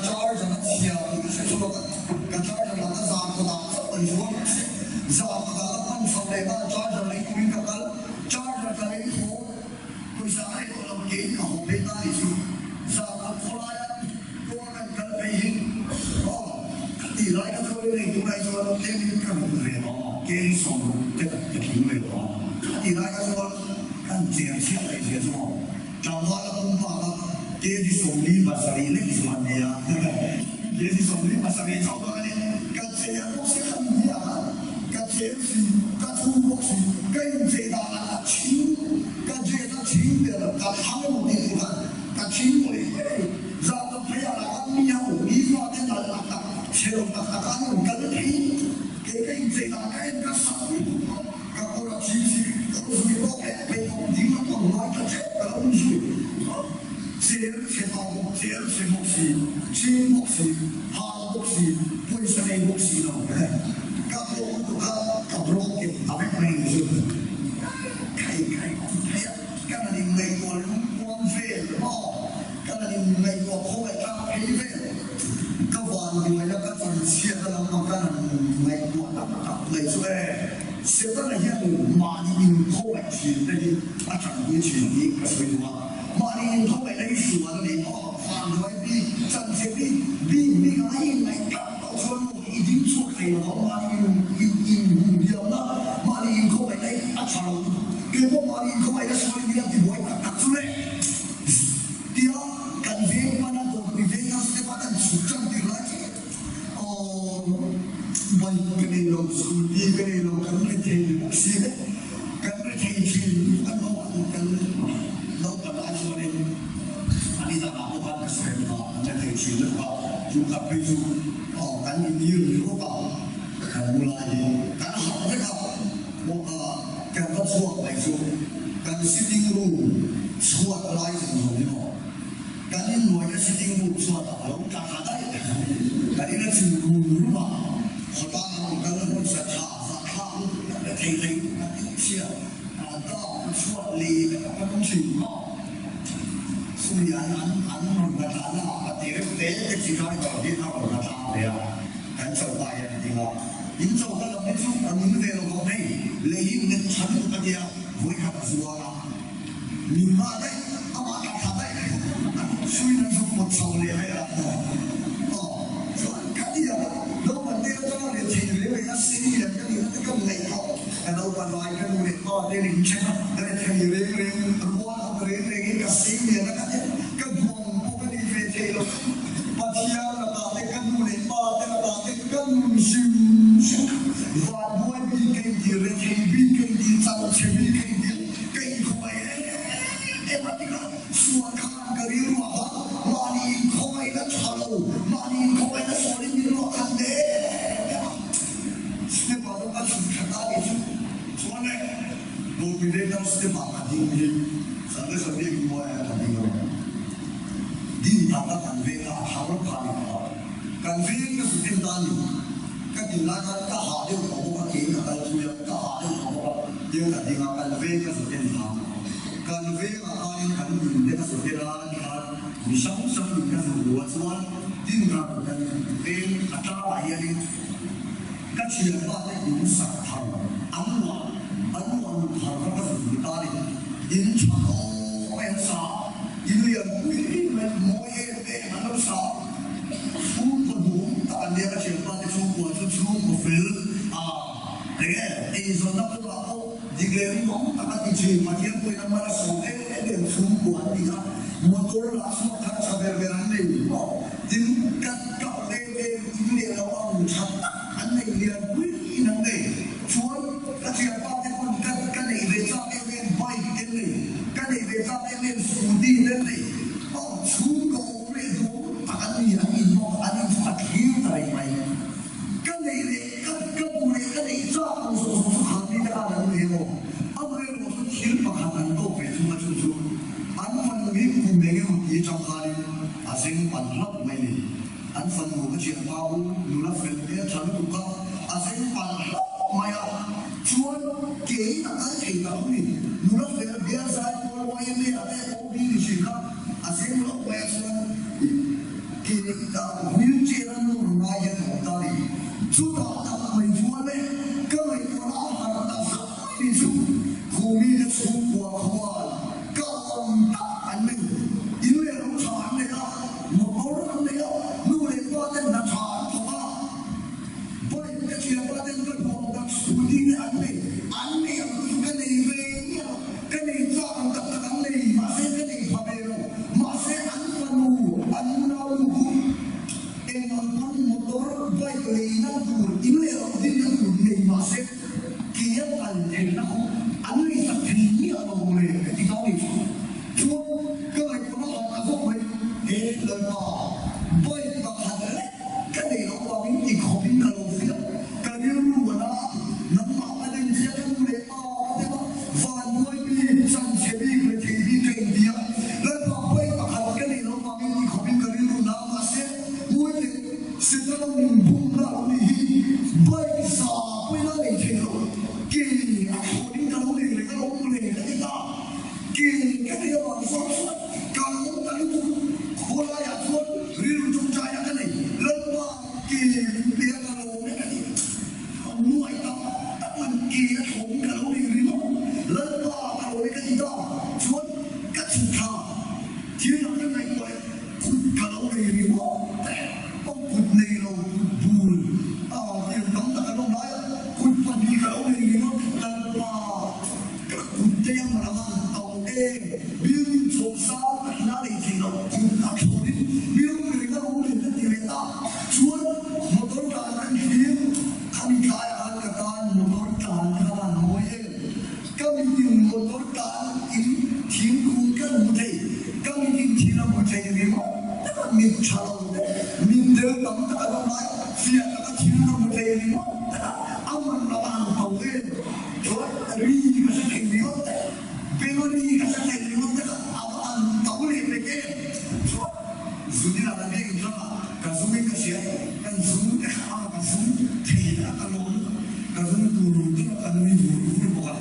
S1: nó chiều sẽ xuống cả cho nó giảm của nó rất là xuống giảm của nó ăn sau này mà cho lấy quý cả cho nó lấy hồ tôi sẽ lấy của nó kiến cả hồ bên ta thì xuống giảm của nó lại tôi cần phải hình thì lại cái thôi này tụi này cho nó thêm những cái về nó cái số cái kiểu về nó thì lại cái số kan tiền xét lại tiền số trong đó là cũng bảo là cái đi số đi và xử lý lấy số này à cái đi số đi và xử lý trong đó này cái tiền nó sẽ không gì à cái tiền gì cái thu nhập gì cái gì đó là chính cái gì đó chính de là cái hàng một đi là cái chính của đấy ra nó phải là cái nhau lý do thế là chế độ đặc đặc ăn một cái đấy cái gì là cái sống các cô là chỉ các cô bị bóc hết bị không dính nó còn nói cái chết là ông gì chế chế tạo chế chế một gì chế một gì hà một gì quay sang đây một gì đâu các cô các bro kiểu tập mình rồi cái này mình còn quan về đó cái này mình còn không phải làm cái về các bạn người nó các phần chia ra làm bằng cái này của người xuôi chia ra là hiện mà đi không phải chỉ đây à chẳng như chỉ đi cái gì mà đi không phải lấy sủa này họ phản đối đi chân sẽ đi cái này các bạn xuôi một ý định suốt ngày họ mà đi nhiều đó mà đi không phải lấy à chẳng cái mà đi không phải là xuôi đi thì mỗi các xuôi thì đó cần về mà nó được vì thế nó sẽ bắt đầu sụt chân thì lại vậy cái này nó sụt đi cái này nó cần phải thay đổi gì đấy cần phải thay đổi cái nó cần lại cho nên anh đi ra bảo các bạn sẽ phải thay đổi được vào chúng ta ví dụ cái nhiều nó bảo cái mua lại cái học cái học một cái nó suốt này suốt cái sitting room suốt lại rồi nó cái người cái sitting room suốt ở đâu cả đấy cái này là sự rumah họ ta สัตว์สัตว์ข้าวแต่เทเลยเชี่ยก็ช่วยลีก็ต้องสิ่งก็สุริยันอันมันกระทานะปฏิเรื่องเตะที่เขาบอกที่เขาบอกกระทาเลยอ่ะกันเจ้าตายจริงๆยิ่งเจ้าก็เราไม่รู้อันนี้เรื่องของให้เลยยิ่งเงินชั้นก็เดียวไว้กับสัวละมีมาได้เอามาทำได้ช่วยนั่งสมุดสาวเลยให้ละอ๋อส่วนกันเดียวเราวันเดียวก็เลยทีเดียวก็สิ่งเดียวก็มีนั่นก็ไม่พอแต่เราวันลอยก็ดูเนี่ยก็ได้ลิงใช่ไหมได้ทีเดียวเรื่องรัวเอาเรื่องก็สิ่งเดียวก็เนี่ยก็ดวงพวกนี้เวทีเราปัจจัยเราตาเด็กก็ดูเนี่ยป้าเด็กตาเด็กก็ดูชิวชิววันมวยบีกันดีเรื่องบีกันดีจังเชบีกันดีกันเข้าไปวันนี้ก็ส่วนข้างก็เรียกว่ามานีคอยนัชฮัลโหลมานีคอยนัชโอลิมีรัวคันเดสเตปาต้องการสุดขนาดนี้ส่วนเนี่ยดูวิดีโอสเตปาคันดิ้งดิ้งสังเกตสังเกตมวยคันดิ้งเลยดิ้งทำกันเวลาหาวันผ่านกันเวลก็สุดที่ด้านนี้ก็ดิ้งแล้วก็หาเรื่องของพวกเก่งกันช่วยก็หาเรื่องของพวกเรื่องกันดิ้งกันเวลก็สุดที่ทำการเวลากันดิ้งเด็กสุดที่ด้านนี้มีช่างดิ้งกันสุดหัวส่วนดิ้งกันกันเวลอัตราไหลอะไรก็เชื่อว่าได้ยินสักทางอันวันทางก็สุดตาเลยยินชอบเป็นสาวยินเรียนวิ่งเป็นมวยเป็นนักสาวฟูคนหูตอนเดียวก็เชื่อว่าได้ชูหัวชูหัวฟิลเด็กไอ้ส่วนนักตัวเราดิเกมของตอนที่ชื่อมาเที่ยวไปทำมาแล้วส่งเด็กชูหัวดีครับมอเตอร์ลาสมาทัชเบอร์เบอร์นี่ดินกัดกับเรียนเราเอาชัดอันนี้เรียนวิ่งนั่นเองชวนก็เชื่อว่าได้คนกันในเวทีเล่นไบค์เล่นเลยกันในเวทีเล่นสกูตี้เล่นเลยชูโกเรโดอันนี้อันนี้มองอันนี้สักหิวอะไรไหมกันในเรื่องกันบุรีกันในจ้าของสุขภาพที่ได้อะไรเรื่องเอาเรื่องของหิวมาขนาดนั้นก็เป็นชุมชนอันมันมีกลุ่มเงี้ยที่จังหวัดอาเซียนปันรับไม่เลยอันฟันหัวก็เชื่อว่าดูแลเฟรนด์ฉันถูกก็อาเซียนปันรับไม่เอาชวนเก๋ตั้งแต่เก๋ตั้งนี่ดูแลเฟรนด์เบียร์สายตัววายไม่เอาแต่โอ้ดีสิครับอาเซียนรับไม่ชวนเก๋ตั้งวิวเจรันนู่นมาเยอะของตาลีชุดต่างๆไม่ชวนเลยก็ไม่ตัวละหาต่างๆที่ชุดคู่มีจะชุดหัวขวานก็อันหนึ่งอินเดียรู้ชาเนี่ยนะหมดโบราณเนี่ยนู่นเลยว่าเต้นนักชาเพราะว่าพอเด็กเชียร์ว่าเต้นก็พอดักสุดที่อันนี้กันในเวเนี่ยกันในจ้างกับกันในมาเซ่กันในพาเบโรมาเซ่อันฟันูอันนาลูเอ็งอันพันมอเตอร์ไบค์เลยนั่งดูอินเดียดินนั่งดูในมาเซ่เกี่ยวกันเองนะอันนี้สักทีเนี่ยเราเลยที่เขาอีกชวนก็เลยคนละคนก็ไม่เลยว่าบ่อยกับหันเลยก็เลยเราว่ามีอีกคนนึงก็ลงเสียก็เรียนรู้นะน้ำมันอะไรเสียก็ดูเลยว่าแต่ว่าฟันมวยมีสันเชบีเลยทีบีเก่งเดียวแล้วก็บ่อยกับหันก็เลยเราว่ามีอีกคนนึงก็เรียนรู้นะมาเสียมวยเลยเสียแล้วมีบุ้งเรานี่บ่อยสาวไม่น่าเลยเชียวเก่งอ่ะคนนี้ก็รู้เลยก็รู้เลยก็ที่ตาเก่งก็เรียกว่าสาวการลงกันคนละอย่างคนเรียนรู้ใจกันเลยแล้วว่าเกี่ยเรียนกันลงเนี่ยกันมวยต่อมันเกี่ยถงกันลงนี่หรือเปล่าแล้วว่าเราเลยกันที่ต่อชวนกันสุดท้ายที่เราจะไม่ไปคุณกันลงนี่หรือเปล่าแต่ต้องคุณในเราบูนที่ต้องตัดกันลงได้คุณปฏิกันลงนี่หรือเปล่าแล้วว่าคุณจะยังมาบ้างเอาเองบินโฉมซ้ำน่าดีจริงเราคุณอักษรนี้บินเลยก็รู้เลยที่เวลาชวนมอเตอร์การนั้นเพียงทำกายอาการมอเตอร์การขนาดมวยก็มีจริงมอเตอร์การอินทิ้งคุณกันหมดเลยก็มีจริงที่เราหมดใจมีมั้งมีชาลงมีเดินตั้งแต่เราไม่เสียแล้วที่เราหมดใจมีมั้งเอามันระวังเอาเองชวนรีก็จะเก่งดีมั้งเป็นวันนี้ก็จะเก่งดีมั้งเอาอันต่อเลยไปเก่งชวนสุดที่เราเก่งจังกันสุดไม่ก็เสียกันสุดแต่ข้าวกันสุดที่เราตลอด cần mình vui một cái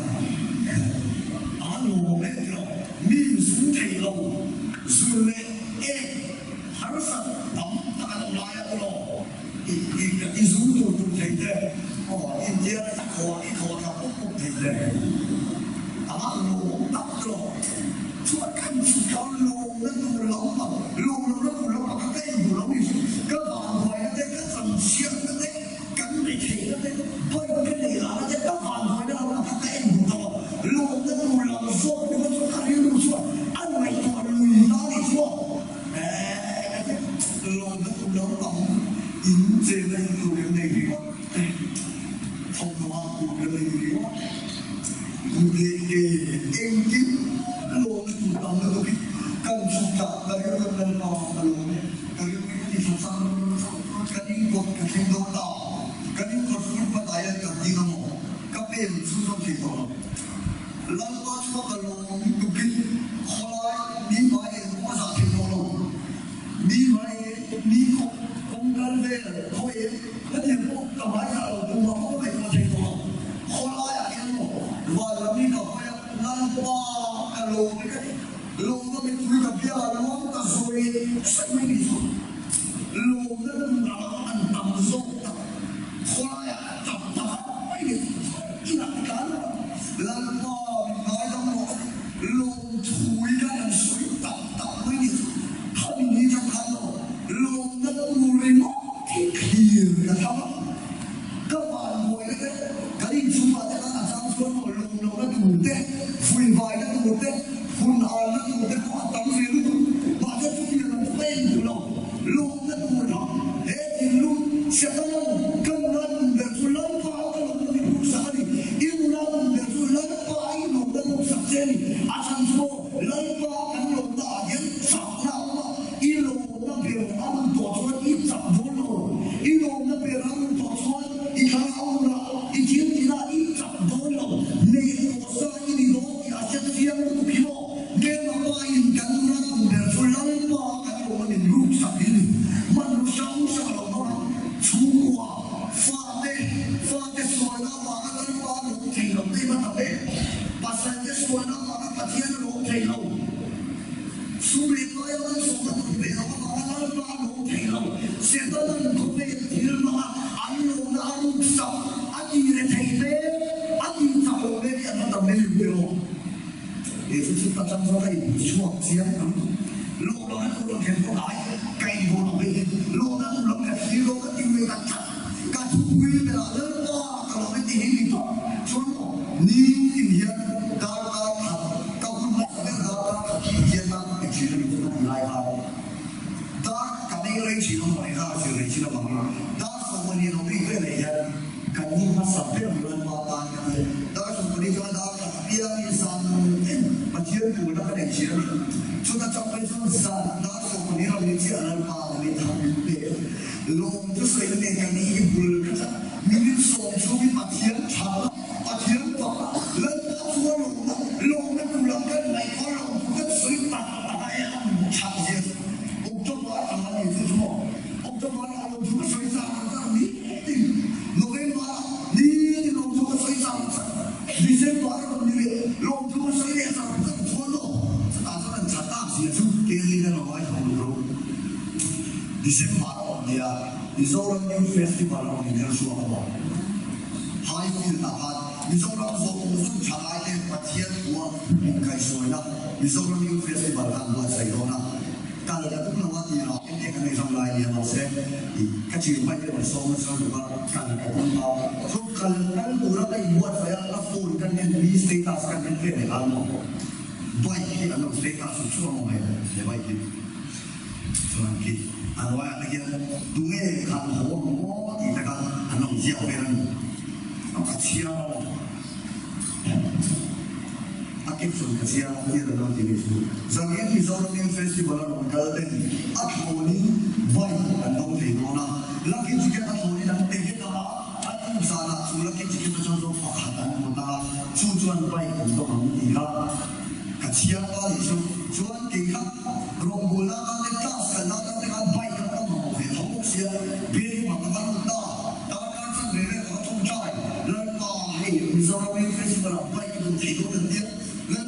S1: áo lồng đấy rồi mình xuống thầy lồng rồi lên harus tắm ta làm lại rồi cái xuống rồi thầy đấy India là khó là không thầy đấy áo lồng tắm rồi chúa căn chúa cao lồng nó đủ lắm mà lồng nó đủ lắm mà cái đủ lắm thì các bạn hỏi cái phần xiên cái cắn để thầy cái thôi cái này là cái các bạn hỏi nó là cái đủ lắm lồng nó đủ lắm số nó cho cái đủ số anh mày còn lùi nó thì số lồng nó đủ lắm mà in trên đây đủ cái này đi không có đủ cái này đi cái em kiếm lồng nó đủ lắm nó cái cần sụt cả cái lần nào cái lồng này cái thì sụt sang cái đi cột cái thing đâu tao cái đi cột sụt bắt tay cái gì nó cái bên sụt trong thì thôi lần đó chúng ta lồng đủ cái hồi đi vào cái có sao thì nó lồng đi vào đi không cần về thôi cái gì cũng cầm lái ra rồi cũng không phải có gì thôi hồi à cái nó và làm đi đâu lần qua cái lồng cái lồng nó bị thui cả bia lồng cả rồi sẽไม่มีสุดลงนั่นเราอันต่ำสุดคนละจับไม่ได้ที่หลักการแล้วก็น้อยต้องลงถุยกันสวยต่ำไม่ได้ถ้ามีนี้จะทำลงนั่นดูเลยเนาะที่เขียนนะครับก็มาโวยเลยก็ยิ่งชุ่มมาแต่ละสามส่วนลงนั่นดูเต้ฝุ่นไฟนั่นดูเต้ฝุ่นอ่อนนั่นดูเต้ขวานต่ำเสียรู้มาจะทุกอย่างมันเป็นอยู่แล้วลงนั่นดูเนาะเฮ้ยลุงเสียตั้งกันนั่นเดือดร้อนฟ้าก็ลงนั่นดูสักนิดยิ่งนั่นเดือดร้อนฟ้ายิ่งลงนั่นดูสักเจนอาจารย์โซ่ลั่นฟ้ากันลงตาเย็นสักน้ำว่าอีลงนั่นเปลี่ยนอันตัวชวนอีจับโดนลงอีลงนั่นเปลี่ยนอันตัวชวนอีข้างเอาละอีเทียนทีละอีจับโดนลงในตัวซาอีนี่โดนอีอาเซียนเทียนตุกิโลเดินมาว่าอินกันนั่นเดือดร้อนฟ้ากันลงนั่นรูปสักนิดมันช่างสักลงนะชัวฟ้าเดสวยนะว่ากันฟ้าลงที่ลงที่มันทำเองปัสสาวะสวยนะว่ากันปัจจัยลงที่ลงสุริยะมันส่งกันไปเอาว่ากันฟ้าลงที่ลงเสียงนั้นก็เป็นที่มาอันลงนะอันสับอันนี้เรื่องที่เป็นอันนี้สับลงเลยอันนั้นทำไม่รู้เดี๋ยวสุดท้ายต้องใช้ช่วงเสียงโลกนั้นก็เห็นก็ได้ไกลโดนไปโลกนั้นเราแค่ที่โลกที่ไม่ตัดการทุกวิเวลาเลิกว่าเราไม่ตีนี่ต่อช่วงนี้ที่เห็นดาวดาวขับก็คุณไม่ได้ดาวขับที่เห็นมาเป็นชีวิตที่ต้องไล่เขาดาวกับไม่เลยชีวิตของเราชีวิตที่เราบังดาวสมัยนี้เราไม่เคยเลยกันยิ่งมาสับเปลี่ยนเรื่องมาตานกันเลยดาวสมัยนี้ก็ดาวขับเบี้ยมีสันมาเที่ยวดูแล้วก็เด็กเชียร์ช่วงนั้นจะไปช่วงสันดาวสมัยนี้เราเรียนที่อะไรมาเรียนทำเป็นลงจะใส่ในกันนี้บุญก็จะมีนิสงช่วงมาเที่ยวชามาเที่ยวต่อแล้วช่วงลงนั่นลงกันไหนก็ลงก็สวยตัดอะไรชาเยอะองค์เจ้าว่าอะไรที่ชั่วองค์เจ้าว่าเราช่วยสวยสันกันนี้โนเวมบานี่ลงช่วยสวยสันดิเซมบาร์นี่ลงช่วยสวยสันกันทั่วโลกแต่ถ้ามันชัดตามเสียชุดเกลียดเราไว้ของเราดิเซมบาร์เนี่ยมิโซรัมนิวเฟสติวัลของอินเดียชัวร์บอกไฮฟิลต์นะครับมิโซรัมโซนสุดชายเด็กประเทศหัวใครสวยนะมิโซรัมนิวเฟสติวัลกันว่าใส่โดนะการเลือกตั้งวันที่เราเองในทำลายเนี่ยเราเซ็ตก็ชื่อไม่ได้มาส่งมาหรือว่าการเลือกตั้งเราทุกการเลือกตั้งตัวเราได้บวชไปแล้วฟูลกันเนี่ยมีสเตตัสกันเป็นเพื่อนในเราด้วยที่เราสเตตัสช่วงไหนในวัยที่ส่วนที่อันว่าอะไรเงี้ยดูเงี้ยขันหัวอีกแต่กันอันนั้นเสียไปแล้วเอากระเชียวอาเก็บส่วนกระเชียวที่เราที่นี่สังเกตที่เราเนี่ยเฟสติวัลเราการเต้นอัพโหนี่ไว้อันนั้นที่โน่นนะลักกี้จิกเก็ตอัพโหนี่นั่งเต้นกันมาอันนั้นสาระสุลักกี้จิกเก็ตจะต้องพักหันหมดตาชูจวนไปผมต้องทำดีครับกระเชียวก็ที่ชวนกี่ครับรวมบุญแล้วก็ได้ก้าวกันแล้วก็ได้การไปกันต้องหมดเขาเสียเบี้ยมันก็ต้องตาการสั่งเรื่องของทุ่งใจแล้วก็ให้มิโซ Mizoram Festival of Bike to take on the deal. Let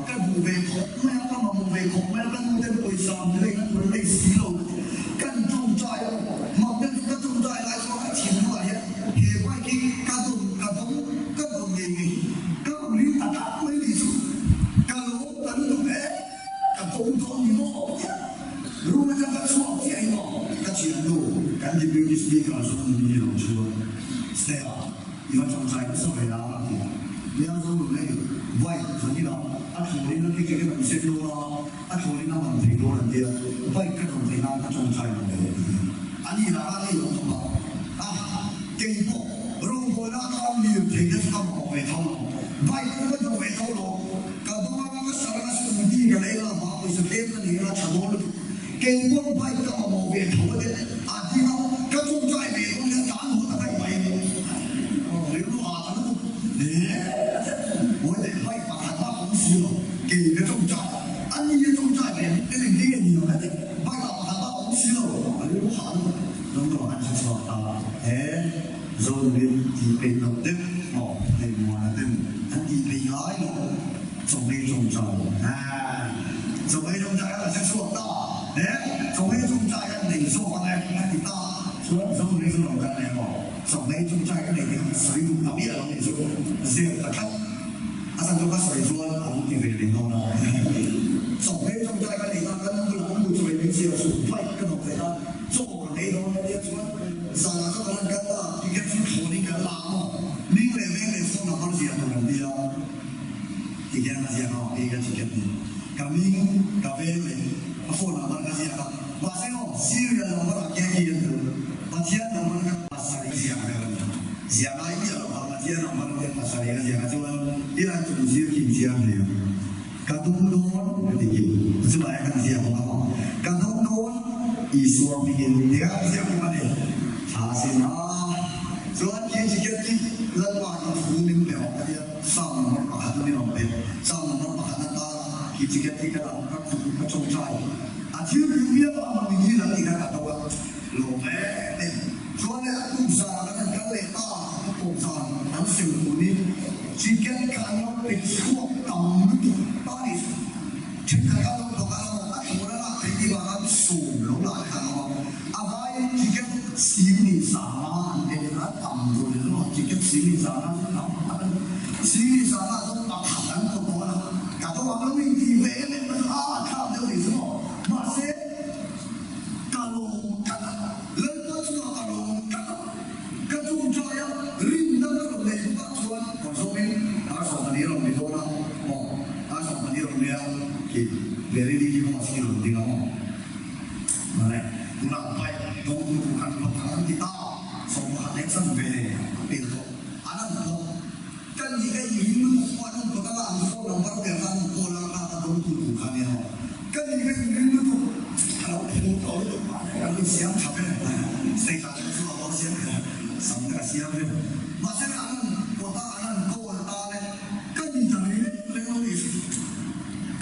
S1: các vụ về khổ mấy các mà về khổ mấy các người dân tuổi sầm lên các người lấy xí lầu các trong trại mà các trong trại lại có các chiến loại thì quay cái các đồng nghề các đồng lý tạ mấy lý số các lỗ tấn đồng đấy các công thôn như nóรู้ไหมครับว่าช่วงที่ไอ้หมอก็เชียร์ดูการที่บิวตี้สปีกการส่งมีหลงชัวร์สเตย์อีวันจงใจก็สมัยนั้นเนี่ยเราดูเลยไว้ส่วนที่เราอันนี้นั่นที่เกี่ยวกับเซโลนะอันนี้นั่นมันเทโลนั่นเดียวไว้ก็ต้องเทน้ำก็จงใจมันเลยอันนี้นะอันนี้เราต้องบอกเก่งพอรู้ว่าเราต้องมีเทคนิคการออกไปเท่านั้นไว้ก็ต้องไปเท่านั้นก็ต้องมาสารสุขดีกันเลยละมาไปสเต็ปนั่นเองละชาวบ้านเก่งพอไปก็มาบอกเวทเขาเลยอาทิตย์ละก็จงใจเวทต้องเลี้ยงการหัวตะไคร้ไปเรียนรู้อ่านเนี่ย我得会把它当红书了，给个中奖，安利中奖的，那你这个你们得把它当红书了，你如何能够安全说啊？哎，做人地被动的，哦，你摸的，安地被爱了，做没中奖啊？做没中奖要先说到，哎，做没中奖要你说话呢，你大，说做没中奖的哦，做没中奖的你水路特别容易说，是的，看。阿三做乜水咗啊？好見佢哋講啦，做起中介嘅嚟啦，咁佢諗會做你知道做批跟落嚟啦，做你講呢啲做，成日都講緊啦，而家做呢個啦嘛，呢個嚟放落嗰時候同人哋啊，而家嗰時候呢個自己啲，咁呢個俾你放落嗰時候，或者我燒嘢落嗰度驚嘢嘅，或者落嗰個白曬嘅時候嘅，時候呢啲落或者落嗰個白曬嘅時候做。Dia tunjuk kimchian dia. Kadung don ketika sebab akan siapa mahu. Kadung don isu bikin dia siapa mana? Hasil soal kita lawan hukum dia dia sama macam ni orang sama macam apa kita kalau macam cai. Akhir dia apa begini nanti kita tahu lomba ni. Soalnya aku usaha kan kalau usaha harus sempurna. Jika kalau bersuap tamu Paris, jika kalau orang pergi barat solo lah kalau apa jika sini sana dengan tamu itu jika sini sana tu makanan tu orang kata orang mesti beli kalau dia itu masih kalau lepas tu kalau kadung jaya rinda kalau lepas tuan konsumen asal tadi orang di sana asal tadi orang dia dari di masih orang di sana mana kurang baik bukan pertanyaan kita semua hal sampai itu anak tu kan jika ini orang berkata orang berkata orang kata bukan ya kan jika ini tu kalau itu kalau siap sampai saya tak tahu apa siap sampai siap ni macam anak kota anak kau ada kan jadi lewat itu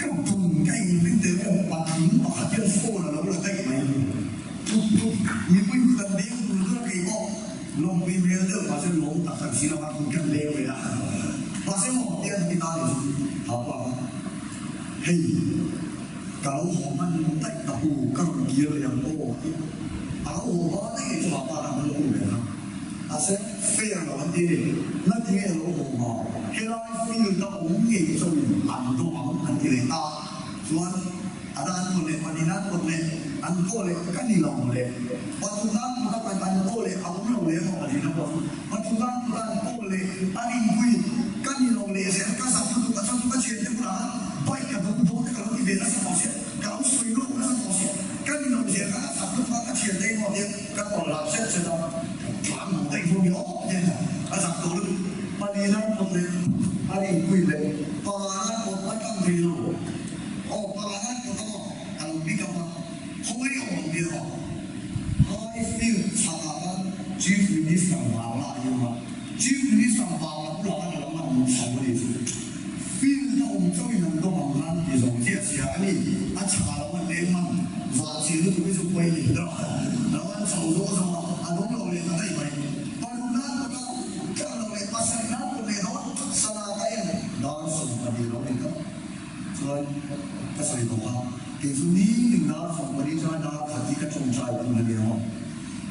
S1: kan tunggai itu pakai pakai sekolah lalu lagi main ni pun bukan dia bukan kayak long premier tu macam long tak siapa bukan lewe lah macam dia kita ni apa hey kalau orang tak tahu kalau dia yang kalau orang ni cuma apa nak lakukan asal fair lah nanti yang lakukan kalau fair tak mungkin so ando nanti kita tuan ada anu le panina le anu le kan di long le waktu kan kita pantan le aku le mau di long waktu kan kita le ani kui kan di long le saya kasih satu kecil kurang baik kalau kalau di beda sama kalau sudah lu nak masuk kan di long dia kan satu kecil dia mau dia kan kalau lapset sudah lama tak ibu dia je asal tu panina le ani kui le panana macam biru pangalan ko to ang bigat na hoy ang bigat I feel sahabat chief minister wala yung chief minister wala wala naman sa wala feel na umtoy ng domangan isang siya ani at saka naman lemang vaccine ko sa pwede naman sa ulo sa anong ulit na tayo panulan ko kalau lepas 所以ก็สวยตัวกินสุนีหนึ่งดาวสองวันนี้จะดาวขัดที่กระจงใจคุณเดียว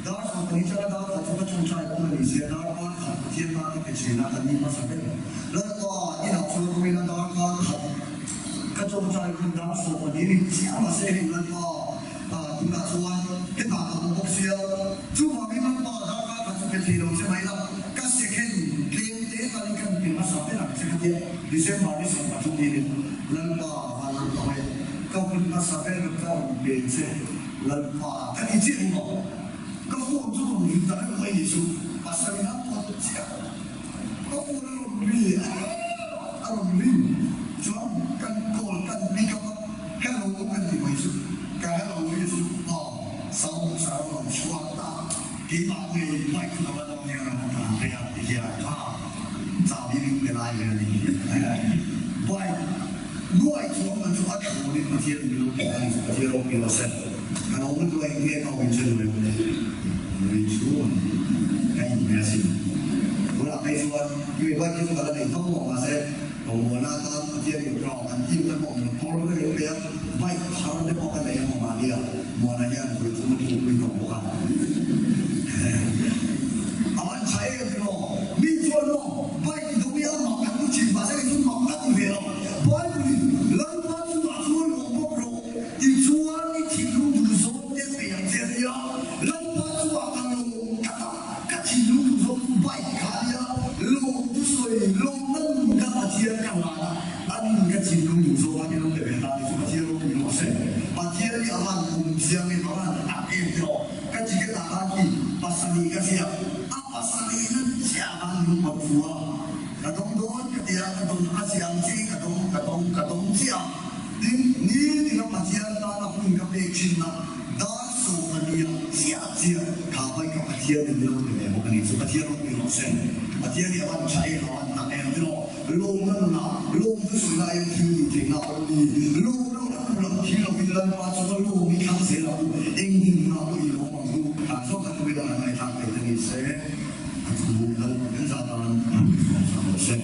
S1: ดาวสองวันนี้จะดาวขัดที่กระจงใจคุณเสียดาวก็ขัดเทียนมาก็เป็นเสียนาคันนี้มาสักเป็นแล้วก็ที่เราชวนคุยกันดาวก็ขัดกระจงใจคุณดาวสองวันนี้เสียมาเสียแล้วก็คุณดาวชวนที่มาของพวกเสียจู่มาไม่มันก็ดาวก็ขัดเป็นทีเราใช่ไหมล่ะก็เสียแค่เลี้ยงเด็กอะไรกันเป็นมาสักเป็นอะไรสักทีดิฉันมาที่สองปัจจุบันแล้วก็วันต่อไปก็คุณมาสักเป็นก็เปลี่ยนเสียแล้วก็ท่านอีเจี๊ยบบอกก็พูดทุกคนแต่ไม่เคยยินภาษาหน้าพอเสียก็พูดอารมณ์ดีจอมกันโกลกันมีคำว่าฮัลโหลกันที่ไม่สุดการฮัลโหลไม่สุดอ๋อสาวชวนตาที่มาเมื่อไม่คุณมาตรงนี้นะเรียกที่จะสาวที่มีเวลาเยอะนี่ด้วยช่วงมันช่วงอัดหัวนี่มาเที่ยวมีลูกเที่ยวมีเราเสร็จเราไม่ตัวเองเนี่ยเอาไปเชื่อเลยไม่ช่วยใครอยู่เนี่ยสิเวลาไปชวนอยู่บ้านที่สุดแล้วเนี่ยต้องบอกมาเสร็จผมหัวหน้าตอนเที่ยวอยู่รอกันที่จะบอกพอเราไม่รู้เรื่องไม่เขาได้บอกกันเลยออกมาเดียวมัวนั่นยังคุยทุกคนคุยกับพวกเขาเอาอันใช้กันหรอมีชวนหรอไม่ตรงนี้เอาหมอกกันผู้ชิมมาใช้กันทุกหมอกนักอยู่เหรอไม่แล้วมาช่วยช่วยหลวงพ่อเราอีกช่วยอีกทีรู้ดูโซ่เด็กเปียกเสียเดียวแล้วมาช่วยกันลงกัดทีรู้ดูโซ่ใบขาเดียวลงผู้ช่วยลงนั่งกับมาเทียนกันละอันนี้กัดทีรู้ดูโซ่อันนี้เราเดินตามที่มาเทียนรู้ดูเสร็จมาเทียนที่อามันคุ้มเสียงไม่มาอักเองเดียวกัดทีก็ตาที่ภาษาดีก็เสียภาษาดีนั้นเสียบันรู้มาฟัวกระดงโดนกระเดียกระดงอาเซียนที่กระดงเสียนี่เรามาเทียนตาเราคุณกับเด็กชินนะดาสูมันเนี่ยเสียข้าไปกับเทียนเดียวเนี่ยพวกนี้สุดเทียนเราเป็นเส้นเทียนเนี่ยมันใช้เราหนักแอนที่เราลงนั่นนะลงที่สุดเลยคือถึงเราดีลงเราที่เราเป็นลันมาสุดลงมีคำเสียเราเองดึงเราอีกลงมาดูชอบกันเวลาในทางเป็นอย่างนี้เสียถูกแล้วเป็นสถานการณ์เส้น